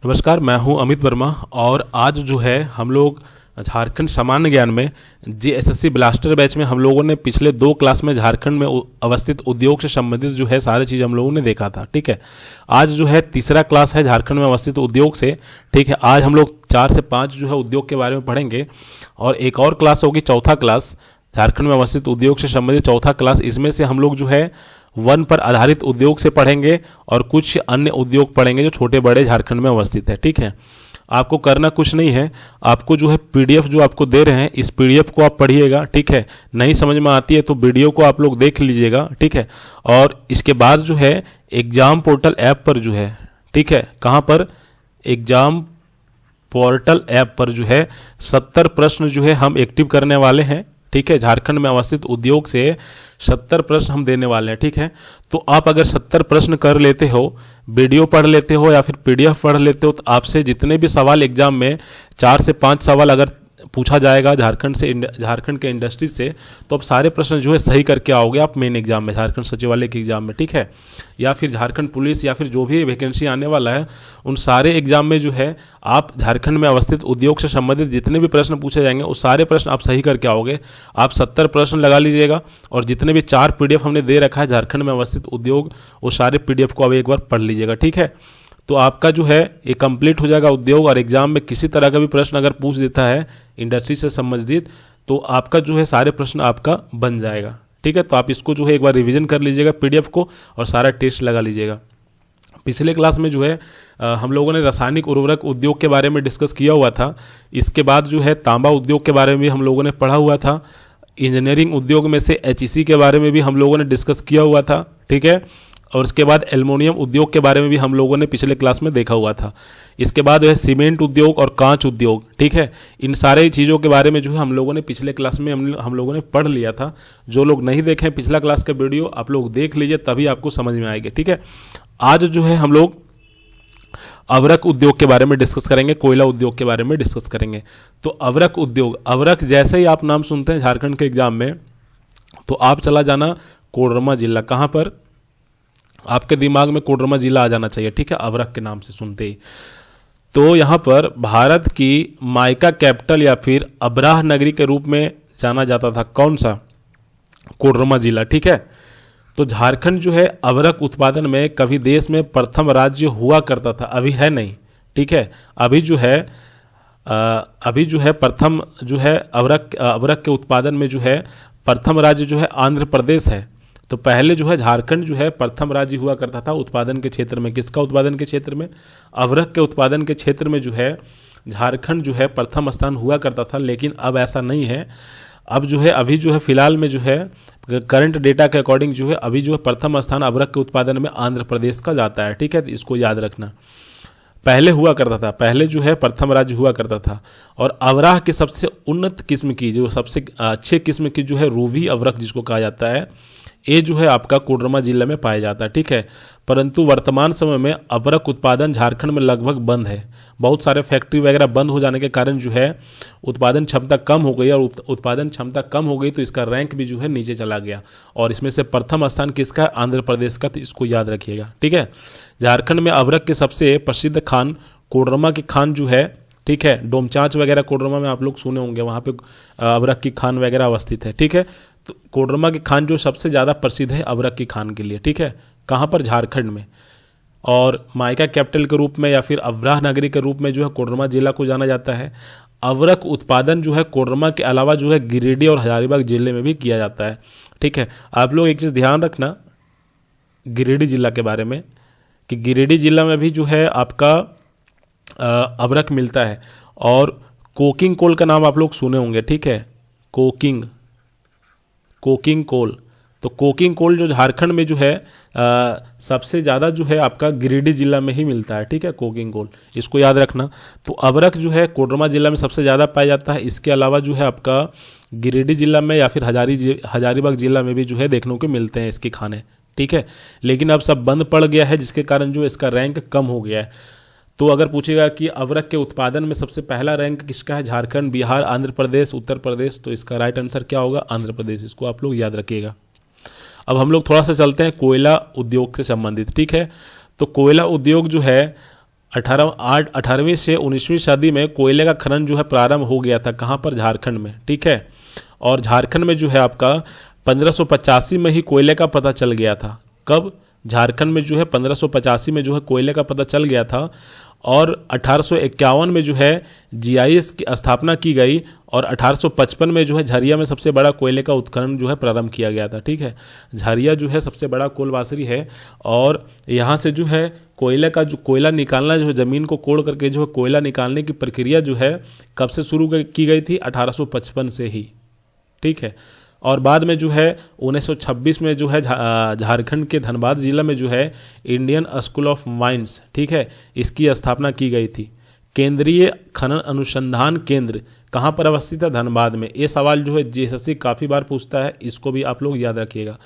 नमस्कार, मैं हूं अमित वर्मा और आज जो है हम लोग झारखंड सामान्य ज्ञान में जीएसएससी ब्लास्टर बैच में हम लोगों ने पिछले 2 क्लास में झारखंड में अवस्थित उद्योग से संबंधित जो है सारी चीज़ हम लोगों ने देखा था। ठीक है, आज जो है तीसरा क्लास है झारखंड में अवस्थित उद्योग से। ठीक है, आज हम लोग 4 से 5 जो है उद्योग के बारे में पढ़ेंगे और एक और क्लास होगी चौथा क्लास, झारखंड में अवस्थित उद्योग से संबंधित चौथा क्लास। इसमें से हम लोग जो है वन पर आधारित उद्योग से पढ़ेंगे और कुछ अन्य उद्योग पढ़ेंगे जो छोटे बड़े झारखंड में अवस्थित है। ठीक है, आपको करना कुछ नहीं है, आपको जो है पीडीएफ जो आपको दे रहे हैं इस पीडीएफ को आप पढ़िएगा। ठीक है, नहीं समझ में आती है तो वीडियो को आप लोग देख लीजिएगा। ठीक है, और इसके बाद जो है एग्जाम पोर्टल ऐप पर जो है, ठीक है, कहाँ पर, एग्जाम पोर्टल ऐप पर जो है 70 प्रश्न जो है हम एक्टिव करने वाले हैं। ठीक है, झारखंड में अवस्थित उद्योग से 70 प्रश्न हम देने वाले हैं। ठीक है, तो आप अगर 70 प्रश्न कर लेते हो, वीडियो पढ़ लेते हो या फिर पीडीएफ पढ़ लेते हो, तो आपसे जितने भी सवाल एग्जाम में 4 से 5 सवाल अगर पूछा जाएगा झारखंड के इंडस्ट्री से, तो आप सारे प्रश्न जो है सही करके आओगे आप मेन एग्जाम में, झारखंड सचिवालय के एग्जाम में। ठीक है, या फिर झारखंड पुलिस या फिर जो भी वैकेंसी आने वाला है उन सारे एग्जाम में जो है आप झारखंड में अवस्थित उद्योग से संबंधित जितने भी प्रश्न पूछे जाएंगे उस सारे प्रश्न आप सही करके आओगे। आप 70 प्रश्न लगा लीजिएगा और जितने भी 4 पीडीएफ हमने दे रखा है झारखंड में अवस्थित उद्योग, वो सारे पीडीएफ को अब एक बार पढ़ लीजिएगा। ठीक है, तो आपका जो है ये कंप्लीट हो जाएगा उद्योग। और एग्जाम में किसी तरह का भी प्रश्न अगर पूछ देता है इंडस्ट्री से संबंधित तो आपका जो है सारे प्रश्न आपका बन जाएगा। ठीक है, तो आप इसको जो है एक बार रिवीजन कर लीजिएगा पीडीएफ को और सारा टेस्ट लगा लीजिएगा। पिछले क्लास में जो है हम लोगों ने रासायनिक उर्वरक उद्योग के बारे में डिस्कस किया हुआ था। इसके बाद जो है तांबा उद्योग के बारे में भी हम लोगों ने पढ़ा हुआ था। इंजीनियरिंग उद्योग में से एचईसी के बारे में भी हम लोगों ने डिस्कस किया हुआ था। ठीक है, और उसके बाद एल्युमिनियम उद्योग के बारे में भी हम लोगों ने पिछले क्लास में देखा हुआ था। इसके बाद जो है सीमेंट उद्योग और कांच उद्योग। ठीक है, इन सारे चीज़ों के बारे में जो है हम लोगों ने पिछले क्लास में हम लोगों ने पढ़ लिया था। जो लोग नहीं देखें पिछला क्लास का वीडियो आप लोग देख लीजिए, तभी आपको समझ में आएगी। ठीक है, आज जो है हम लोग अवरक उद्योग के बारे में डिस्कस करेंगे, कोयला उद्योग के बारे में डिस्कस करेंगे। तो अवरक उद्योग, अवरक जैसे ही आप नाम सुनते हैं झारखंड के एग्जाम में तो आप चला जाना कोडरमा जिला। कहाँ पर, आपके दिमाग में कोडरमा जिला आ जाना चाहिए। ठीक है, अवरक के नाम से सुनते ही। तो यहाँ पर भारत की माइका कैपिटल या फिर अब्राह नगरी के रूप में जाना जाता था। कौन सा, कोडरमा जिला। ठीक है, तो झारखंड जो है अवरक उत्पादन में कभी देश में प्रथम राज्य हुआ करता था, अभी है नहीं। ठीक है, अभी जो है प्रथम जो है अवरक के उत्पादन में जो है प्रथम राज्य जो है आंध्र प्रदेश है। तो पहले जो है झारखंड जो है प्रथम राज्य हुआ करता था उत्पादन के क्षेत्र में। किसका उत्पादन के क्षेत्र में, अवरक के उत्पादन के क्षेत्र में जो है झारखंड जो है प्रथम स्थान हुआ करता था, लेकिन अब ऐसा नहीं है। अब जो है अभी जो है फिलहाल में जो है करंट डेटा के अकॉर्डिंग जो है अभी जो है प्रथम स्थान अवरक के उत्पादन में आंध्र प्रदेश का जाता है। ठीक है, तो इसको याद रखना। पहले हुआ करता था, पहले जो है प्रथम राज्य हुआ करता था। और अवराह की सबसे उन्नत किस्म की, जो सबसे अच्छे किस्म की जो है रूबी अवरक जिसको कहा जाता है, ये जो है आपका कोडरमा जिले में पाया जाता है। ठीक है, परंतु वर्तमान समय में अवरक उत्पादन झारखंड में लगभग बंद है। बहुत सारे फैक्ट्री वगैरह बंद हो जाने के कारण जो है उत्पादन क्षमता कम हो गई, और उत्पादन क्षमता कम हो गई तो इसका रैंक भी जो है नीचे चला गया। और इसमें से प्रथम स्थान किसका है, आंध्र प्रदेश का, तो इसको याद रखिएगा। ठीक है, झारखंड में अवरक के सबसे प्रसिद्ध खान कोडरमा की खान जो है, ठीक है, डोमचांच वगैरह कोडरमा में आप लोग सुने होंगे, वहाँ पे अवरक की खान वगैरह अवस्थित है। ठीक है, तो कोडरमा की खान जो सबसे ज़्यादा प्रसिद्ध है अवरक की खान के लिए। ठीक है, कहाँ पर, झारखंड में। और माइका कैपिटल के रूप में या फिर अब्राह नगरी के रूप में जो है कोडरमा जिला को जाना जाता है। अवरक उत्पादन जो है कोडरमा के अलावा जो है गिरिडीह और हजारीबाग जिले में भी किया जाता है। ठीक है, आप लोग एक चीज़ ध्यान रखना गिरिडीह जिला के बारे में कि गिरिडीह जिला में भी जो है आपका अवरक मिलता है। और कोकिंग कोल का नाम आप लोग सुने होंगे। ठीक है, कोकिंग कोल, तो कोकिंग कोल जो झारखंड में जो है सबसे ज़्यादा जो है आपका गिरिडीह जिला में ही मिलता है। ठीक है, कोकिंग कोल, इसको याद रखना। तो अवरक जो है कोडरमा जिला में सबसे ज़्यादा पाया जाता है। इसके अलावा जो है आपका गिरिडीह जिला में या फिर हजारीबाग जिला में भी जो है देखने को मिलते हैं इसके खाने। ठीक है, लेकिन अब सब बंद पड़ गया है, जिसके कारण जो इसका रैंक कम हो गया है। तो अगर पूछेगा कि अवरक के उत्पादन में सबसे पहला रैंक किसका है, झारखंड, बिहार, आंध्र प्रदेश, उत्तर प्रदेश, तो इसका राइट आंसर क्या होगा, आंध्र प्रदेश। इसको आप लोग याद रखिएगा। अब हम लोग थोड़ा सा चलते हैं कोयला उद्योग से संबंधित। ठीक है, तो कोयला उद्योग जो है 18वीं से 19वीं सदी में कोयले का खनन जो है प्रारंभ हो गया था। कहाँ पर? झारखंड में। ठीक है, और झारखंड में जो है आपका 1585 में ही कोयले का पता चल गया था। कब? झारखंड में जो है 1585 में जो है कोयले का पता चल गया था, और 1851 में जो है जीआईएस की स्थापना की गई, और 1855 में जो है झरिया में सबसे बड़ा कोयले का उत्खनन जो है प्रारंभ किया गया था। ठीक है, झरिया जो है सबसे बड़ा कोलवासरी है, और यहाँ से जो है कोयले का जो कोयला निकालना जो है ज़मीन को कोड़ करके जो है कोयला निकालने की प्रक्रिया जो है कब से शुरू की गई थी? 1855 से ही। ठीक है, और बाद में जो है 1926 में जो है झारखंड के धनबाद जिला में जो है इंडियन स्कूल ऑफ माइंस, ठीक है, इसकी स्थापना की गई थी। केंद्रीय खनन अनुसंधान केंद्र कहाँ पर अवस्थित है? धनबाद में। ये सवाल जो है जेएसएससी काफ़ी बार पूछता है, इसको भी आप लोग याद रखिएगा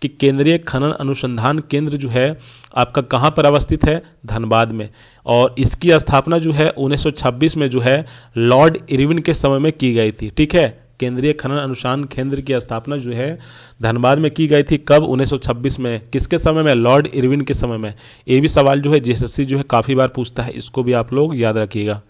कि केंद्रीय खनन अनुसंधान केंद्र जो है आपका कहाँ पर अवस्थित है? धनबाद में। और इसकी स्थापना जो है 1926 में जो है लॉर्ड इरविन के समय में की गई थी। ठीक है, केंद्रीय खनन अनुसंधान केंद्र की स्थापना जो है धनबाद में की गई थी। कब? 1926 में। किसके समय में? लॉर्ड इरविन के समय में। ये भी सवाल जो है जेएसएससी जो है काफ़ी बार पूछता है, इसको भी आप लोग याद रखिएगा।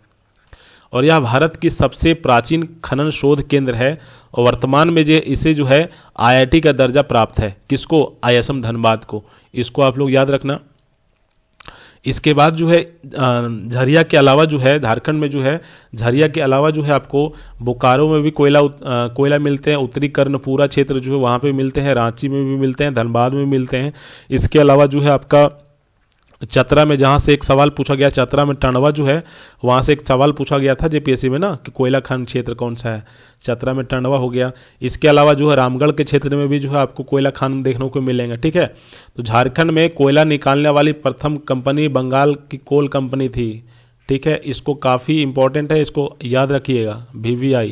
और यह भारत की सबसे प्राचीन खनन शोध केंद्र है, और वर्तमान में जो इसे जो है आईआईटी का दर्जा प्राप्त है। किसको? आईएसएम धनबाद को। इसको आप लोग याद रखना। इसके बाद जो है झरिया के अलावा जो है झारखंड में जो है झरिया के अलावा जो है आपको बोकारो में भी कोयला मिलते हैं। उत्तरी कर्णपुरा क्षेत्र जो है वहाँ पे मिलते हैं, रांची में भी मिलते हैं, धनबाद में मिलते हैं। इसके अलावा जो है आपका चतरा में, जहाँ से एक सवाल पूछा गया, चतरा में टंडवा जो है वहाँ से एक सवाल पूछा गया था जेपीएससी में ना कि कोयला खनन क्षेत्र कौन सा है, चतरा में टंडवा हो गया। इसके अलावा जो है रामगढ़ के क्षेत्र में भी जो है आपको कोयला खनन देखने को मिलेंगे। ठीक है, तो झारखंड में कोयला निकालने वाली प्रथम कंपनी बंगाल की कोल कंपनी थी। ठीक है, इसको काफ़ी इंपॉर्टेंट है, इसको याद रखिएगा, VVI।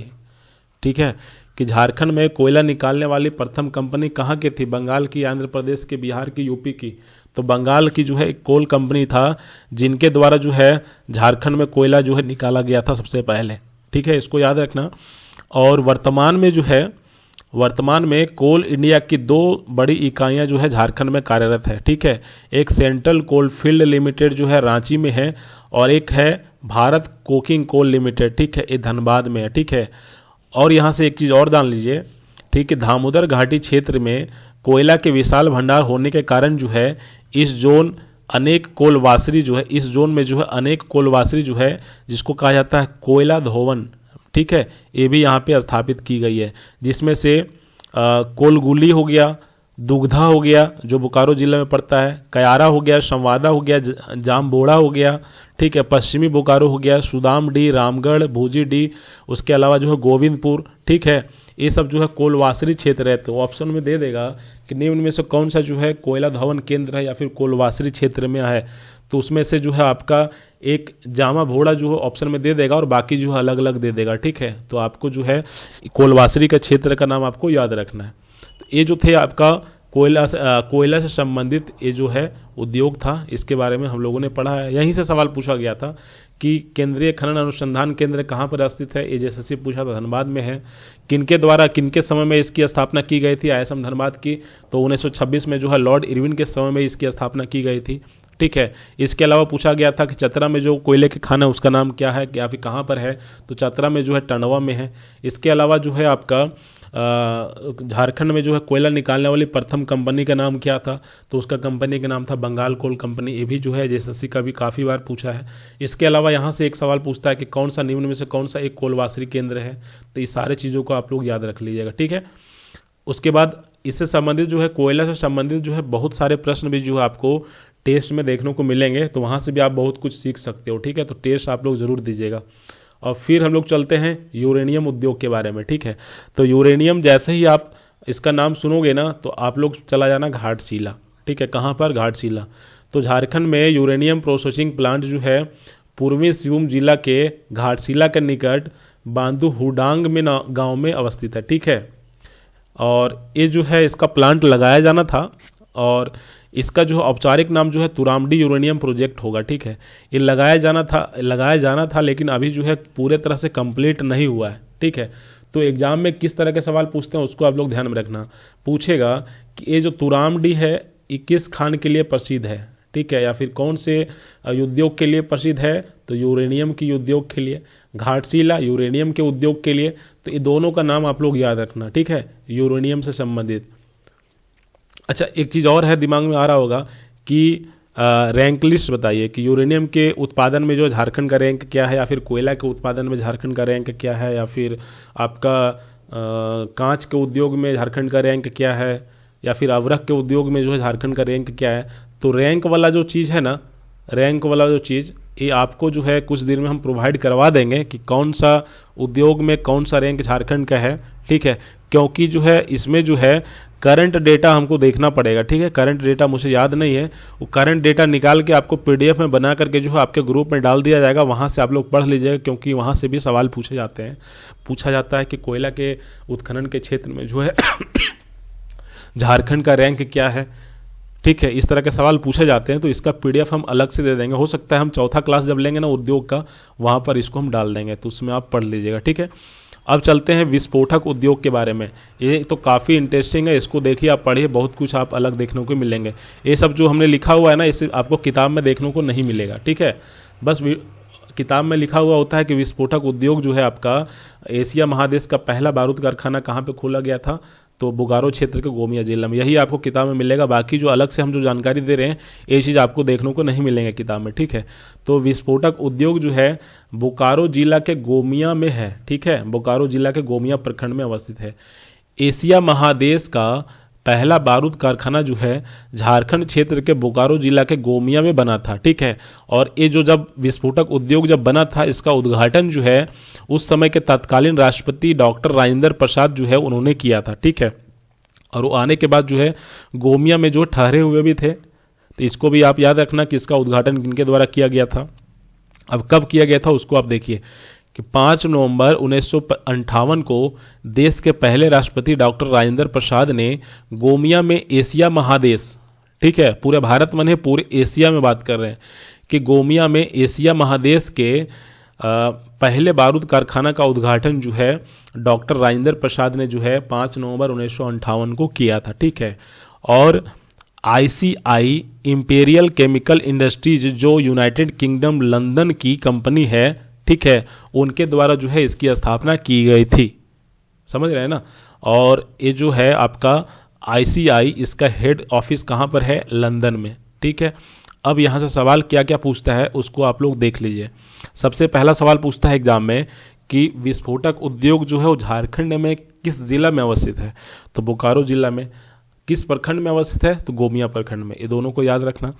ठीक है, कि झारखंड में कोयला निकालने वाली प्रथम कंपनी कहाँ की थी? बंगाल की, आंध्र प्रदेश की, बिहार की, यूपी की। तो बंगाल की जो है एक कोल कंपनी था जिनके द्वारा जो है झारखंड में कोयला जो है निकाला गया था सबसे पहले। ठीक है, इसको याद रखना। और वर्तमान में कोल इंडिया की 2 बड़ी इकाइयां जो है झारखंड में कार्यरत है। ठीक है, एक सेंट्रल कोल फील्ड लिमिटेड जो है रांची में है, और एक है भारत कोकिंग कोल लिमिटेड। ठीक है, ये धनबाद में है। ठीक है, और यहाँ से एक चीज़ और जान लीजिए, ठीक है, दामोदर घाटी क्षेत्र में कोयला के विशाल भंडार होने के कारण जो है इस जोन अनेक कोलवासरी जो है, इस जोन में जो है अनेक कोलवासरी जो है जिसको कहा जाता है कोयला धोवन। ठीक है, ये भी यहाँ पे स्थापित की गई है, जिसमें से कोलगुली हो गया, दुग्धा हो गया जो बोकारो जिले में पड़ता है, कयारा हो गया, संवादा हो गया, जामबोड़ा हो गया। ठीक है, पश्चिमी बोकारो हो गया, सुदाम डी, रामगढ़, भूजी डी, उसके अलावा जो है गोविंदपुर। ठीक है, ये सब जो है कोलवासरी क्षेत्र है। तो ऑप्शन में दे देगा कि निम्न में से कौन सा जो है कोयला धवन केंद्र है या फिर कोलवासरी क्षेत्र में है। तो उसमें से जो है आपका एक जामा भोड़ा जो है ऑप्शन में दे देगा, और बाकी जो है अलग अलग दे देगा। ठीक है, तो आपको जो है कोलवासरी का क्षेत्र का नाम आपको याद रखना है। तो ये जो थे आपका कोयला से संबंधित ये जो है उद्योग था, इसके बारे में हम लोगों ने पढ़ा है। यहीं से सवाल पूछा गया था कि केंद्रीय खनन अनुसंधान केंद्र कहाँ पर स्थित है? ये जेएसएससी पूछा था, धनबाद में है। किनके द्वारा किनके समय में इसकी स्थापना की गई थी? आईएसएम धनबाद की। तो 1926 में जो है लॉर्ड इरविन के समय में इसकी स्थापना की गई थी। ठीक है, इसके अलावा पूछा गया था कि चतरा में जो कोयले के खान है उसका नाम क्या है, या फिर कहाँ पर है? तो चतरा में जो है टंडवा में है। इसके अलावा जो है आपका झारखंड में जो है कोयला निकालने वाली प्रथम कंपनी का नाम क्या था? तो उसका कंपनी का नाम था बंगाल कोल कंपनी। ये भी जो है जेएसएससी का भी काफ़ी बार पूछा है। इसके अलावा यहाँ से एक सवाल पूछता है कि कौन सा निम्न में से कौन सा एक कोलवासरी केंद्र है? तो ये सारे चीज़ों को आप लोग याद रख लीजिएगा। ठीक है, उसके बाद इससे संबंधित जो है कोयला से संबंधित जो है बहुत सारे प्रश्न भी जो है आपको टेस्ट में देखने को मिलेंगे, तो वहाँ से भी आप बहुत कुछ सीख सकते हो। ठीक है, तो टेस्ट आप लोग ज़रूर दीजिएगा। और फिर हम लोग चलते हैं यूरेनियम उद्योग के बारे में। ठीक है, तो यूरेनियम जैसे ही आप इसका नाम सुनोगे ना तो आप लोग चला जाना घाटशिला। ठीक है, कहाँ पर? घाटशिला। तो झारखंड में यूरेनियम प्रोसेसिंग प्लांट जो है पूर्वी सिंहभूम जिला के घाटशिला के निकट बांदू हुडांग में गाँव में अवस्थित है। ठीक है, और ये जो है इसका प्लांट लगाया जाना था, और इसका जो औपचारिक नाम जो है तुरामडी यूरेनियम प्रोजेक्ट होगा। ठीक है, ये लगाया जाना था लेकिन अभी जो है पूरे तरह से कंप्लीट नहीं हुआ है। ठीक है, तो एग्जाम में किस तरह के सवाल पूछते हैं उसको आप लोग ध्यान में रखना। पूछेगा कि ये जो तुरामडी है ये किस खान के लिए प्रसिद्ध है? ठीक है, या फिर कौन से उद्योग के लिए प्रसिद्ध है, तो यूरेनियम की उद्योग के लिए। घाटशिला यूरेनियम के उद्योग के लिए। तो ये दोनों का नाम आप लोग याद रखना, ठीक है, यूरेनियम से संबंधित। अच्छा, एक चीज़ और है दिमाग में आ रहा होगा कि रैंक लिस्ट बताइए कि यूरेनियम के उत्पादन में जो झारखंड का रैंक क्या है, या फिर कोयला के उत्पादन में झारखंड का रैंक क्या है, या फिर आपका कांच के उद्योग में झारखंड का रैंक क्या है, या फिर अवरक के उद्योग में जो है झारखंड का रैंक क्या है। तो रैंक वाला जो चीज़ है ना, रैंक वाला जो चीज़, ये आपको जो है कुछ दिन में हम प्रोवाइड करवा देंगे कि कौन सा उद्योग में कौन सा रैंक झारखंड का है, ठीक है। क्योंकि जो है इसमें जो है करंट डेटा हमको देखना पड़ेगा, ठीक है। करंट डेटा मुझे याद नहीं है, वो करंट डेटा निकाल के आपको पीडीएफ में बना करके जो है आपके ग्रुप में डाल दिया जाएगा, वहाँ से आप लोग पढ़ लीजिएगा, क्योंकि वहाँ से भी सवाल पूछे जाते हैं। पूछा जाता है कि कोयला के उत्खनन के क्षेत्र में जो है झारखंड का रैंक क्या है, ठीक है, इस तरह के सवाल पूछे जाते हैं। तो इसका पीडीएफ हम अलग से दे देंगे, हो सकता है हम चौथा क्लास जब लेंगे ना उद्योग का, वहाँ पर इसको हम डाल देंगे, तो उसमें आप पढ़ लीजिएगा, ठीक है। अब चलते हैं विस्फोटक उद्योग के बारे में। ये तो काफ़ी इंटरेस्टिंग है, इसको देखिए, आप पढ़िए, बहुत कुछ आप अलग देखने को मिलेंगे। ये सब जो हमने लिखा हुआ है ना, इसे आपको किताब में देखने को नहीं मिलेगा, ठीक है। बस किताब में लिखा हुआ होता है कि विस्फोटक उद्योग जो है आपका एशिया महादेश का पहला बारूद कारखाना कहाँ पे खोला गया था, तो बोकारो क्षेत्र के गोमिया जिला में, यही आपको किताब में मिलेगा। बाकी जो अलग से हम जो जानकारी दे रहे हैं, ये चीज़ आपको देखने को नहीं मिलेंगे किताब में, ठीक है। तो विस्फोटक उद्योग जो है बोकारो जिला के गोमिया में है, ठीक है, बोकारो जिला के गोमिया प्रखंड में अवस्थित है। एशिया महादेश का पहला बारूद कारखाना जो है झारखंड क्षेत्र के बोकारो जिला के गोमिया में बना था, ठीक है। और ये जो जब विस्फोटक उद्योग जब बना था, इसका उद्घाटन जो है उस समय के तत्कालीन राष्ट्रपति डॉक्टर राजेंद्र प्रसाद जो है उन्होंने किया था, ठीक है। और वो आने के बाद जो है गोमिया में जो ठहरे हुए भी थे, तो इसको भी आप याद रखना कि इसका उद्घाटन किनके द्वारा किया गया था। अब कब किया गया था उसको आप देखिए कि 5 नवंबर 1958 को देश के पहले राष्ट्रपति डॉक्टर राजेंद्र प्रसाद ने गोमिया में एशिया महादेश, ठीक है, पूरे भारत में नहीं, पूरे एशिया में बात कर रहे हैं, कि गोमिया में एशिया महादेश के पहले बारूद कारखाना का उद्घाटन जो है डॉक्टर राजेंद्र प्रसाद ने जो है 5 नवंबर 1958 को किया था, ठीक है। और ICI इंपीरियल केमिकल इंडस्ट्रीज जो यूनाइटेड किंगडम लंदन की कंपनी है, ठीक है, उनके द्वारा जो है इसकी स्थापना की गई थी, समझ रहे हैं ना। और ये जो है आपका ICI, इसका हेड ऑफिस कहाँ पर है, लंदन में, ठीक है। अब यहाँ से सवाल क्या क्या पूछता है उसको आप लोग देख लीजिए। सबसे पहला सवाल पूछता है एग्जाम में कि विस्फोटक उद्योग जो है वो झारखंड में किस जिला में अवस्थित है, तो बोकारो जिला में। किस प्रखंड में अवस्थित है, तो गोमिया प्रखंड में। ये दोनों को याद रखना।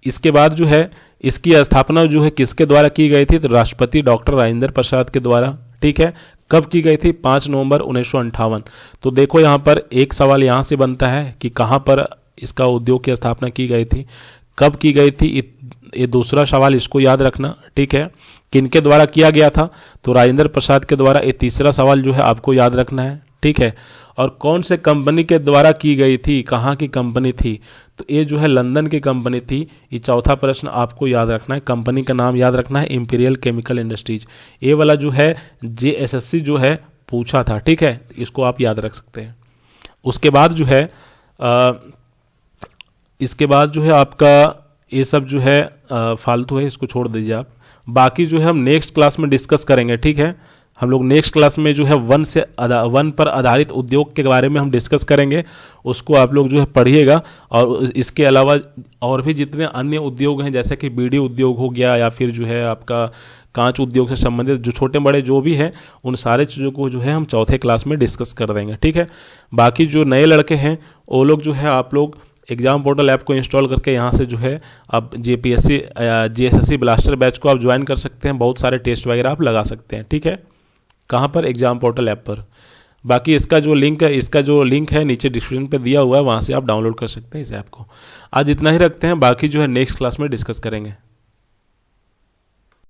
इसके बाद जो है इसकी स्थापना जो है किसके द्वारा की गई थी, तो राष्ट्रपति डॉक्टर राजेंद्र प्रसाद के द्वारा, ठीक है। कब की गई थी, 5 नवंबर 1958। तो देखो यहाँ पर एक सवाल यहाँ से बनता है कि कहाँ पर इसका उद्योग की स्थापना की गई थी, कब की गई थी, ये दूसरा सवाल, इसको याद रखना, ठीक है। किनके द्वारा किया गया था, तो राजेंद्र प्रसाद के द्वारा। ये तीसरा सवाल जो है आपको याद रखना है, ठीक है। और कौन से कंपनी के द्वारा की गई थी, कहाँ की कंपनी थी, तो ये जो है लंदन की कंपनी थी। ये चौथा प्रश्न आपको याद रखना है, कंपनी का नाम याद रखना है, इंपीरियल केमिकल इंडस्ट्रीज। ये वाला जो है JSSC जो है पूछा था, ठीक है, इसको आप याद रख सकते हैं। उसके बाद जो है इसके बाद जो है आपका ये सब जो है फालतू है, इसको छोड़ दीजिए आप। बाकी जो है हम नेक्स्ट क्लास में डिस्कस करेंगे, ठीक है। हम लोग नेक्स्ट क्लास में जो है वन पर आधारित उद्योग के बारे में हम डिस्कस करेंगे, उसको आप लोग जो है पढ़िएगा। और इसके अलावा और भी जितने अन्य उद्योग हैं, जैसे कि बीड़ी उद्योग हो गया, या फिर जो है आपका कांच उद्योग से संबंधित जो छोटे बड़े जो भी हैं, उन सारे चीज़ों को जो है हम चौथे क्लास में डिस्कस कर देंगे, ठीक है। बाकी जो नए लड़के हैं वो लोग जो है आप लोग एग्जाम पोर्टल ऐप को इंस्टॉल करके यहाँ से जो है आप JSSC ब्लास्टर बैच को आप ज्वाइन कर सकते हैं। बहुत सारे टेस्ट वगैरह आप लगा सकते हैं, ठीक है। कहाँ पर, एग्जाम पोर्टल ऐप पर। बाकी इसका जो लिंक है नीचे डिस्क्रिप्शन पे दिया हुआ है, वहाँ से आप डाउनलोड कर सकते हैं इस ऐप को। आज इतना ही रखते हैं, बाकी जो है नेक्स्ट क्लास में डिस्कस करेंगे।